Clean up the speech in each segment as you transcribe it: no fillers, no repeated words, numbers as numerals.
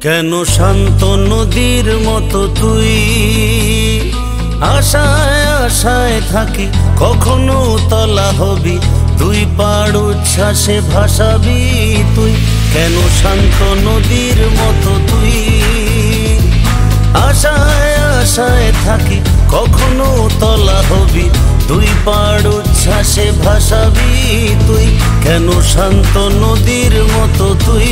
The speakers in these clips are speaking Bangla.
কেন শান্ত নদীর মতো তুই আশায় আশায় থাকি, কখনো তলা হবি, দুই পাড় উচ্ছ্বাসে ভাসাবি তুই। কেন শান্ত নদীর মতো তুই আশায় আশায় থাকি, কখনো তলা হবি, দুই পাড় উচ্ছ্বাসে ভাসাবি তুই। কেন শান্ত নদীর মতো তুই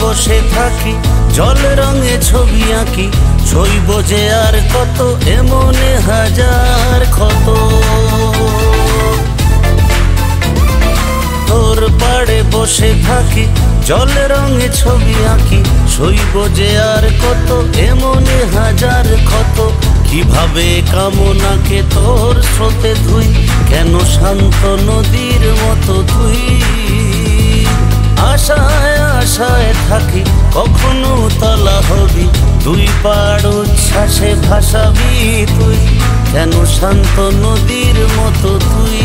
বসে থাকি, জল রঙে ছবি আঁকি, ছইব যে আর কত, এমনে হাজার ক্ষত। তোর পাড়ে বসে থাকি, জল রঙে ছবি আঁকি, ছইব যে আর কত, এমনে হাজার ক্ষত। কিভাবে কামনাকে তোর স্রোতে ধুই, কেন শান্ত নদীর মতো তুই আশায় আশায় থাকি, কখনো তলা হবি, দুই পাড় উচ্ছ্বাসে ভাসাবি তুই। কেন শান্ত নদীর মতো তুই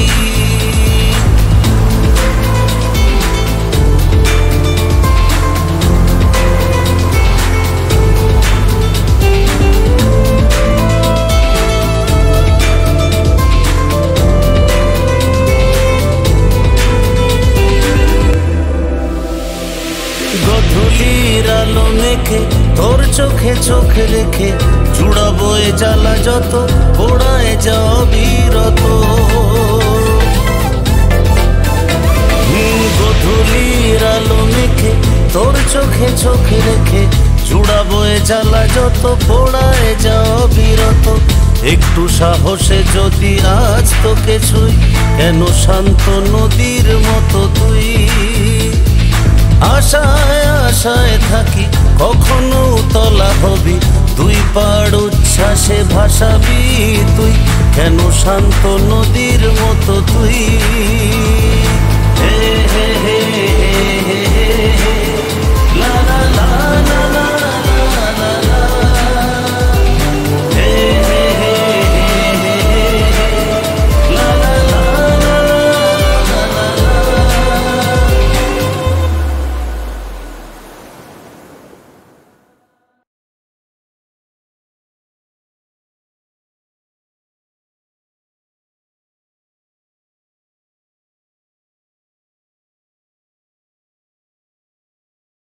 গধূলির আলো মেখে তোর চোখে চোখ রেখে, জুড়াবো এ জ্বালা যত, পোড়ায় যাও বিরত। গধূলির আলো মেখে তোর চোখে চোখ রেখে, জুড়াবো এ জ্বালা যত, পোড়ায় যাও বিরত। একটু সাহসে যদি আজ তোকে ছুই, কেন শান্ত নদীর মতো তুই আশায় আশায় থাকি, কখনো তলা হবি, দুই পাড় উচ্ছ্বাসে ভাসাবি তুই। কেন শান্ত নদীর মতো তুই হে হে হে হে।